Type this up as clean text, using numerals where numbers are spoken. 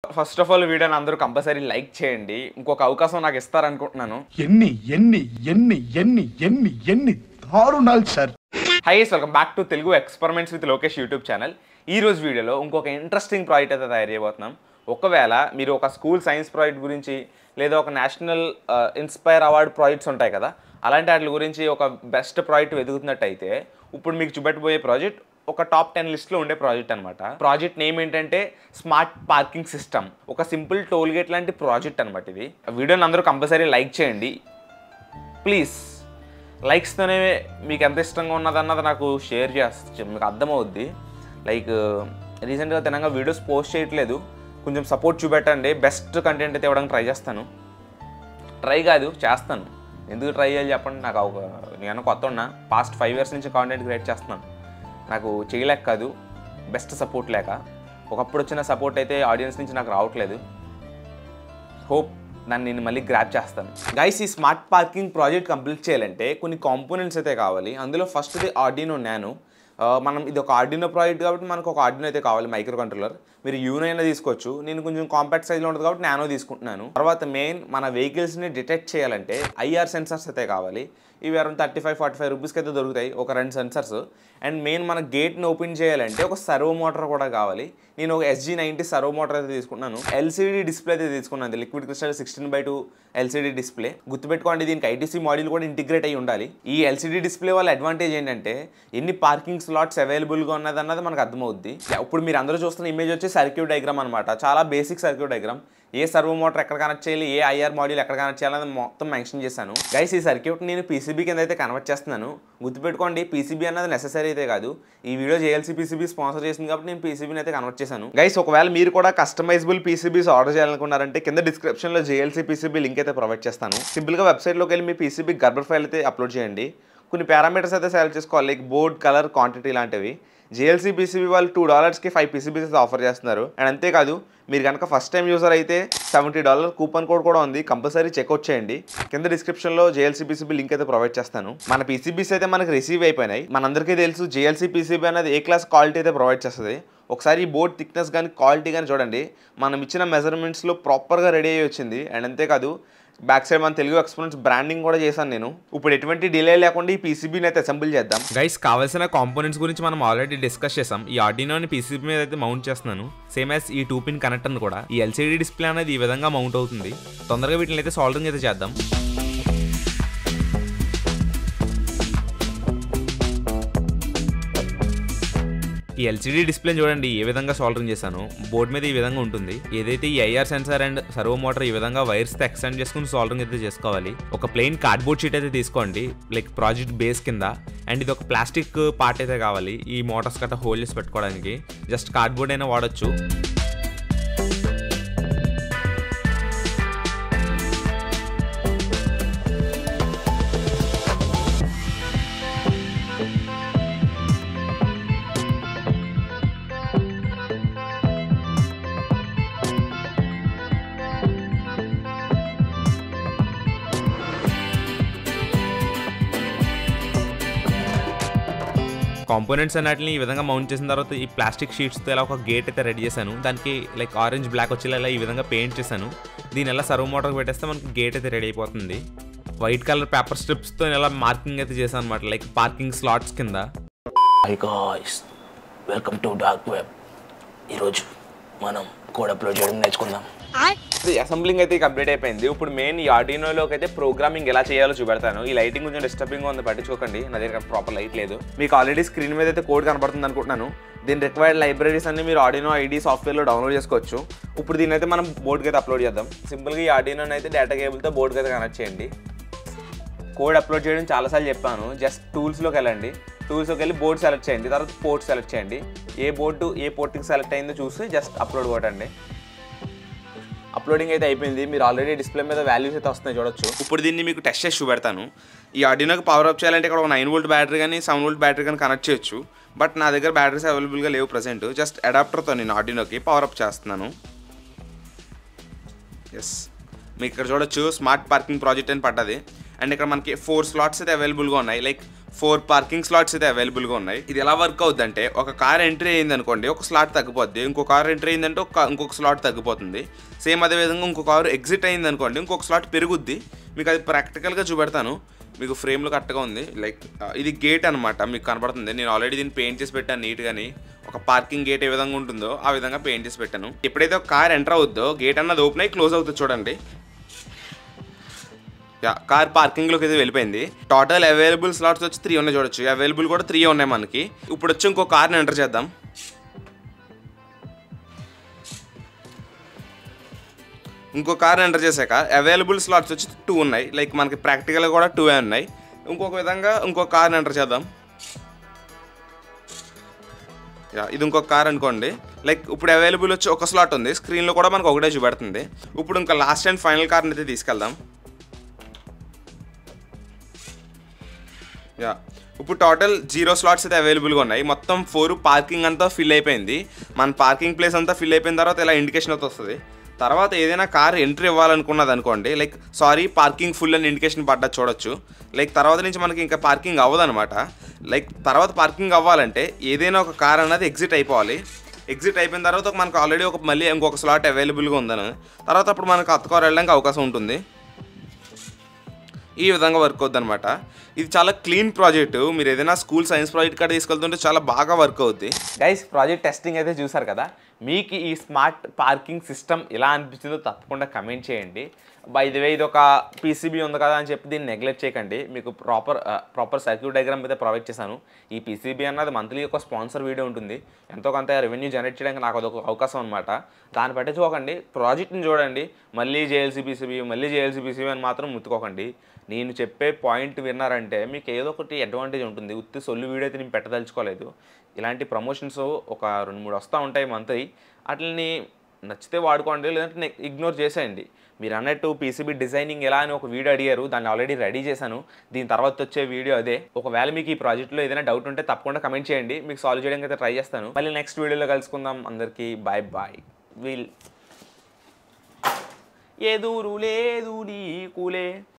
First of all వీడియోని అందరూ compulsory like చేయండి. ఇంకొక అవకాశం నాకు ఇస్తారనుకుంటున్నాను. ఎన్ని దారుణాలు sir. Hi guys, welcome back to Telugu experiments with Lokesh YouTube channel. ఈ రోజు వీడియోలో ఇంకొక ఇంట్రెస్టింగ్ ప్రాజెక్ట్ అయితే తయారు చేయబోతున్నాం. ఒకవేళ మీరు ఒక స్కూల్ సైన్స్ ప్రాజెక్ట్ గురించి లేదా ఒక నేషనల్ ఇన్స్పైర్ అవార్డ్ ప్రాజెక్ట్స్ ఉంటాయి కదా, అలాంటి వాటి గురించి ఒక బెస్ట్ ప్రాజెక్ట్ వెతుకుతున్నట్టయితే ఇప్పుడు మీకు చూపెట్టబోయే ప్రాజెక్ట్ ఒక టాప్ 10 లిస్ట్లో ఉండే ప్రాజెక్ట్ అనమాట. ప్రాజెక్ట్ నేమ్ ఏంటంటే స్మార్ట్ పార్కింగ్ సిస్టమ్. ఒక సింపుల్ టోల్ గేట్ లాంటి ప్రాజెక్ట్ అనమాట ఇది. వీడియోని అందరూ కంపల్సరీ లైక్ చేయండి ప్లీజ్. లైక్స్తోనే మీకు ఎంత ఇష్టంగా ఉన్నదన్నది నాకు షేర్ చేస్తే మీకు అర్థమవుద్ది. లైక్ రీసెంట్గా తినంగా వీడియోస్ పోస్ట్ చేయట్లేదు, కొంచెం సపోర్ట్ చూపెట్టండి. బెస్ట్ కంటెంట్ అయితే ఇవ్వడానికి ట్రై చేస్తాను. ట్రై కాదు, చేస్తాను. ఎందుకు ట్రై చేయాలి చెప్పండి. నాకు నేను కొత్త ఉన్నా, పాస్ట్ 5 years నుంచి కాంటెంట్ క్రియేట్ చేస్తున్నాను. నాకు చేయలేక కాదు, బెస్ట్ సపోర్ట్ లేక. ఒకప్పుడు వచ్చిన సపోర్ట్ అయితే ఆడియన్స్ నుంచి నాకు రావట్లేదు. హోప్ నేను మళ్ళీ గ్రాప్ చేస్తాను. గైస్, ఈ స్మార్ట్ పార్కింగ్ ప్రాజెక్ట్ కంప్లీట్ చేయాలంటే కొన్ని కాంపోనెంట్స్ అయితే కావాలి. అందులో ఫస్ట్ది ఆర్డినో నానో. మనం ఇది ఒక ఆర్డినో ప్రాజెక్ట్ కాబట్టి మనకు ఒక ఆర్డినో అయితే కావాలి, మైక్రో కంట్రోలర్. మీరు యూనో అయినా తీసుకోవచ్చు, నేను కొంచెం కాంపాక్ట్ సైజ్లో ఉంటుంది కాబట్టి నానో తీసుకుంటున్నాను. తర్వాత మెయిన్ మన వెహికల్స్ని డిటెక్ట్ చేయాలంటే ఐఆర్ సెన్సర్స్ అయితే కావాలి. ఇవి అరౌండ్ 35-45 రూపీస్కి అయితే దొరుకుతాయి, ఒక 2 సెన్సర్స్. అండ్ మెయిన్ మన గేట్ని ఓపెన్ చేయాలంటే ఒక సర్వో మోటార్ కూడా కావాలి. నేను ఒక SG90 సర్వో మోటార్ అయితే తీసుకున్నాను. LCD డిస్ప్లే అయితే తీసుకున్నాను, లిక్విడ్ క్రిస్టల్ 16:2 LCD డిస్ప్లే. గుర్తుపెట్టుకోండి, దీనికి ITC మాడ్యూల్ కూడా ఇంటిగ్రేట్ అయ్యి ఉండాలి. ఈ LCD డిస్ప్లే వల్ల అడ్వాంటేజ్ ఏంటంటే ఎన్ని పార్కింగ్ స్లాట్స్ అవైలబుల్గా ఉన్నదన్నది మనకు అర్థమవుద్ది. ఇప్పుడు మీరు అందరూ చూస్తున్న ఇమేజ్ వచ్చి సర్క్యూట్ డయాగ్రామ్ అనమాట. చాలా బేసిక్ సర్క్యూట్ డయాగ్రామ్. ఏ సర్వో మోటార్ ఎక్కడ కనెక్ట్ చేయాలి, ఏ IR మాడ్యూల్ ఎక్కడ కనెక్ట్ చేయాలని మొత్తం మెన్షన్ చేశాను. గైస్, ఈ సర్క్యూట్ నేను PCB కింద అయితే కన్వర్ట్ చేస్తున్నాను. గుర్తుపెట్టుకోండి, PCB అన్నది నెసెసరీ అయితే కాదు. ఈ వీడియో JLC PCB స్పాన్సర్ చేసింది కాబట్టి నేను PCBని అయితే కన్వర్ట్ చేశాను. గైస్, ఒకవేళ మీరు కూడా కస్టమైజబుల్ PCBస్ ఆర్డర్ చేయాలనుకున్నారంటే కింద డిస్క్రిప్షన్లో JLC PCB లింక్ అయితే ప్రొవైడ్ చేస్తాను. సింపుల్గా వెబ్సైట్లోకి వెళ్ళి మీ PCB గర్బర్ ఫైల్ అయితే అప్లోడ్ చేయండి. కొన్ని పారామీటర్స్ అయితే సెలెక్ట్ చేసుకోవాలి, లైక్ బోర్డ్, కలర్, క్వాంటిటీ లాంటివి. JLC PCB వాళ్ళు $2కి 5 PCBs అయితే ఆఫర్ చేస్తున్నారు. అండ్ అంతేకాదు, మీరు కనుక ఫస్ట్ టైం యూజర్ అయితే $70 కూపన్ కోడ్ కూడా ఉంది, కంపల్సరీ చెక్అవుట్ చేయండి. కింద డిస్క్రిప్షన్లో JLC PCB లింక్ అయితే ప్రొవైడ్ చేస్తాను. మన PCBs అయితే మనకు రిసీవ్ అయిపోయినాయి. మనందరికీ తెలుసు JLC PCB అనేది ఏ క్లాస్ క్వాలిటీ అయితే ప్రొవైడ్ చేస్తుంది. ఒకసారి ఈ బోర్డ్ థిక్నెస్ కానీ క్వాలిటీ కానీ చూడండి. మనం ఇచ్చిన మెజర్మెంట్స్లో ప్రాపర్గా రెడీ అయ్యి వచ్చింది. అండ్ అంతేకాదు, బ్యాక్ సైడ్ మన తెలుగు ఎక్స్పెరిమెంట్స్ బ్రాండింగ్ కూడా చేశాను నేను. ఇప్పుడు ఎటువంటి డిలే లేకుండా ఈ PCBని అయితే అసెంబుల్ చేద్దాం. గైస్, కావాల్సిన కాంపోనెంట్స్ గురించి మనం ఆల్రెడీ డిస్కస్ చేసాం. ఈ ఆర్డినోని PCB మీద అయితే మౌంట్ చేస్తున్నాను, సేమ్ యాజ్ ఈ 2 పిన్ కనెక్టర్ కూడా. ఈ LCD డిస్ప్లే అనేది ఈ విధంగా మౌంట్ అవుతుంది. తొందరగా వీటిని అయితే సాల్డరింగ్ అయితే చేద్దాం. ఈ LCD డిస్ప్లే చూడండి ఏ విధంగా సాల్డరింగ్ చేశాను. బోర్డు మీద ఈ విధంగా ఉంటుంది. ఏదైతే ఈ IR censor and servo motor ఈ విధంగా వైర్స్ తో ఎక్స్టెండ్ చేసుకుని సాల్డరింగ్ అయితే చేసుకోవాలి. ఒక ప్లెయిన్ కార్డ్బోర్డ్ షీట్ అయితే తీసుకోండి, లైక్ ప్రాజెక్ట్ బేస్ కింద. అండ్ ఇది ఒక ప్లాస్టిక్ పార్ట్ అయితే కావాలి, ఈ మోటార్స్ గట్రా హోల్డ్ చేసి పెట్టుకోవడానికి. జస్ట్ కార్డ్బోర్డ్ అయినా వాడచ్చు. కాంపోనెంట్స్ అన్నిటిని ఈ విధంగా మౌంట్ చేసిన తర్వాత ఈ ప్లాస్టిక్ షీట్స్తో ఇలా ఒక గేట్ అయితే రెడీ చేశాను. దానికి లైక్ ఆరెంజ్ బ్లాక్ వచ్చేలా ఈ విధంగా పెయింట్ చేశాను. దీని ఎలా సర్వో మోటార్కి పెట్టేస్తే మనకి గేట్ అయితే రెడీ అయిపోతుంది. వైట్ కలర్ పేపర్ స్ట్రిప్స్తో ఇలా మార్కింగ్ అయితే చేశాను అనమాట, లైక్ పార్కింగ్ స్లాట్స్ కింద. High guys, welcome to dark web. ఈరోజు మనం కోడ్ అప్లోడ్ చేయడం నేర్చుకుందాం. అసెంబ్లింగ్ అయితే కంప్లీట్ అయిపోయింది. ఇప్పుడు మెయిన్ ఈ ఆర్డినోలోకి అయితే ప్రోగ్రామింగ్ ఎలా చేయాలో చూపెడతాను. ఈ లైటింగ్ కొంచెం డిస్టర్బింగ్గా ఉంది, పట్టించుకోకండి. నా దగ్గర ప్రాపర్ లైట్ లేదు. మీకు ఆల్రెడీ స్క్రీన్ మీద అయితే కోడ్ కనబడుతుంది అనుకుంటున్నాను. దీని రిక్వైర్డ్ లైబ్రరీస్ అన్ని మీరు ఆర్డినో ID సాఫ్ట్వేర్లో డౌన్లోడ్ చేసుకోవచ్చు. ఇప్పుడు దీని అయితే మనం బోర్డుకి అయితే అప్లోడ్ చేద్దాం. సింపుల్గా ఈ ఆర్డినోని అయితే డేటా కేబుల్తో బోర్డుకి అయితే కనెక్ట్ చేయండి. కోడ్ అప్లోడ్ చేయడం చాలాసార్లు చెప్పాను. జస్ట్ టూల్స్లోకి వెళ్ళండి, టూల్స్లోకి వెళ్ళి బోర్డు సెలెక్ట్ చేయండి, తర్వాత పోర్ట్ సెలెక్ట్ చేయండి. ఏ బోర్డు ఏ పోర్ట్కి సెలెక్ట్ అయిందో చూసి జస్ట్ అప్లోడ్ కొట్టండి. అప్లోడింగ్ అయితే అయిపోయింది. మీరు ఆల్రెడీ డిస్ప్లే మీద వాల్యూస్ అయితే వస్తున్నాయి చూడొచ్చు. ఇప్పుడు దీన్ని మీకు టెస్ట్ చేసి చూపెడతాను. ఈ ఆర్డినోకి పవర్ అప్ చేయాలంటే ఇక్కడ ఒక 9V బ్యాటరీ కానీ 7V బ్యాటరీ కానీ కనెక్ట్ చేయొచ్చు. బట్ నా దగ్గర బ్యాటరీస్ అవైలబుల్గా లేవు ప్రజెంట్. జస్ట్ అడాప్టర్తో నేను ఆర్డినోకి పవర్ అప్ చేస్తున్నాను. ఎస్, మీకు ఇక్కడ చూడొచ్చు స్మార్ట్ పార్కింగ్ ప్రాజెక్ట్ అని పడ్డది. అండ్ ఇక్కడ మనకి 4 స్లాట్స్ అయితే అవైలబుల్గా ఉన్నాయి, లైక్ 4 పార్కింగ్ స్లాట్స్ అయితే అవైలబుల్గా ఉన్నాయి. ఇది ఎలా వర్క్ అవుతుంది అంటే, ఒక కార్ ఎంట్రీ అయింది అనుకోండి, ఒక స్లాట్ తగ్గిపోద్ది. ఇంకో కార్ ఎంట్రీ అయిందంటే ఇంకొక స్లాట్ తగ్గిపోతుంది. సేమ్ అదేవిధంగా ఇంకో కారు ఎగ్జిట్ అయింది అనుకోండి, ఇంకొక స్లాట్ పెరుగుద్ది. మీకు అది ప్రాక్టికల్గా చూపెడతాను. మీకు ఫ్రేమ్లో కరెక్ట్గా ఉంది. లైక్ ఇది గేట్ అనమాట, మీకు కనపడుతుంది. నేను ఆల్రెడీ దీన్ని పెయింట్ చేసి పెట్టాను నీట్గాని. ఒక పార్కింగ్ గేట్ ఏ విధంగా ఉంటుందో ఆ విధంగా పెయింట్ చేసి పెట్టాను. ఎప్పుడైతే ఒక కార్ ఎంటర్ అవుద్దో గేట్ అన్నది ఓపెన్ అయ్యి క్లోజ్ అవుతుంది చూడండి. కార్ పార్కింగ్లోకి అయితే వెళ్ళిపోయింది. టోటల్ అవైలబుల్ స్లాట్స్ వచ్చి 3 ఉన్నాయి చూడొచ్చు. అవైలబుల్ కూడా 3 ఉన్నాయి మనకి. ఇప్పుడు వచ్చి ఇంకో కార్ని ఎంటర్ చేద్దాం. ఇంకో కార్ ఎంటర్ చేశాక అవైలబుల్ స్లాట్స్ వచ్చి 2 ఉన్నాయి. లైక్ మనకి ప్రాక్టికల్గా కూడా 2 ఉన్నాయి. ఇంకొక విధంగా ఇంకో కార్ని ఎంటర్ చేద్దాం. ఇది ఇంకొక కార్ అనుకోండి. లైక్ ఇప్పుడు అవైలబుల్ వచ్చి ఒక స్లాట్ ఉంది. స్క్రీన్లో కూడా మనకు ఒకటే చూపెడుతుంది. ఇప్పుడు ఇంకా లాస్ట్ అండ్ ఫైనల్ కార్ని అయితే తీసుకెళ్దాం. ఇప్పుడు టోటల్ 0 స్లాట్స్ అయితే అవైలబుల్గా ఉన్నాయి. మొత్తం 4 పార్కింగ్ అంతా ఫిల్ అయిపోయింది. మన పార్కింగ్ ప్లేస్ అంతా ఫిల్ అయిపోయిన తర్వాత ఇలా ఇండికేషన్ అయితే వస్తుంది. తర్వాత ఏదైనా కార్ ఎంట్రీ ఇవ్వాలనుకున్నది అనుకోండి, లైక్ సారీ పార్కింగ్ ఫుల్ అని ఇండికేషన్ పడ్డా చూడొచ్చు. లైక్ తర్వాత నుంచి మనకి ఇంకా పార్కింగ్ అవ్వదనమాట. లైక్ తర్వాత పార్కింగ్ అవ్వాలంటే ఏదైనా ఒక కార్ అన్నది ఎగ్జిట్ అయిపోవాలి. ఎగ్జిట్ అయిపోయిన తర్వాత మనకు ఆల్రెడీ మళ్ళీ ఇంకొక స్లాట్ అవైలబుల్గా ఉందని తర్వాత అప్పుడు మనకు కొత్త కార్ వెళ్ళడానికి అవకాశం ఉంటుంది. ఈ విధంగా వర్క్ అవుద్ది అనమాట. ఇది చాలా క్లీన్ ప్రాజెక్టు. మీరు ఏదైనా స్కూల్ సైన్స్ ప్రాజెక్ట్ కాడ తీసుకెళ్తుంటే చాలా బాగా వర్క్ అవుద్ది. గైస్, ప్రాజెక్ట్ టెస్టింగ్ అయితే చూసారు కదా. మీకు ఈ స్మార్ట్ పార్కింగ్ సిస్టమ్ ఎలా అనిపించిందో తప్పకుండా కమెంట్ చేయండి. బై ది వే ఇది ఒక పీసీబీ ఉంది కదా అని చెప్పి దీన్ని నెగ్లెక్ట్ చేయకండి. మీకు ప్రాపర్ సర్క్యూట్ డయాగ్రామ్ అయితే ప్రొవైడ్ చేశాను. ఈ పీసీబీ అన్నది మంత్లీ ఒక స్పాన్సర్ వీడియో ఉంటుంది. ఎంతో కొంత రెవెన్యూ జనరేట్ చేయడానికి నాకు అదొక అవకాశం అనమాట. దాన్ని పట్టించుకోకండి, ప్రాజెక్ట్ని చూడండి. మళ్ళీ జేఎల్సీ పీసీబీ అని మాత్రం ముత్తుకోకండి. నేను చెప్పే పాయింట్ విన్నారంటే మీకు ఏదో ఒకటి అడ్వాంటేజ్ ఉంటుంది. ఉత్తి సొల్లు వీడియో అయితే నేను పెట్టదలుచుకోలేదు. ఇలాంటి ప్రమోషన్స్ ఒక 2-3 వస్తూ ఉంటాయి మంత్లీ. వాటిని నచ్చితే వాడుకోండి, లేదంటే ఇగ్నోర్ చేసేయండి. మీరు అన్నట్టు పీసీబీ డిజైనింగ్ ఎలా అని ఒక వీడియో అడిగారు, దాన్ని ఆల్రెడీ రెడీ చేశాను. దీని తర్వాత వచ్చే వీడియో అదే. ఒకవేళ మీకు ఈ ప్రాజెక్ట్లో ఏదైనా డౌట్ ఉంటే తప్పకుండా కమెంట్ చేయండి, మీకు సాల్వ్ చేయడానికి అయితే ట్రై చేస్తాను. మళ్ళీ నెక్స్ట్ వీడియోలో కలుసుకుందాం. అందరికీ బాయ్. ఎదురు లేదు నీకులే.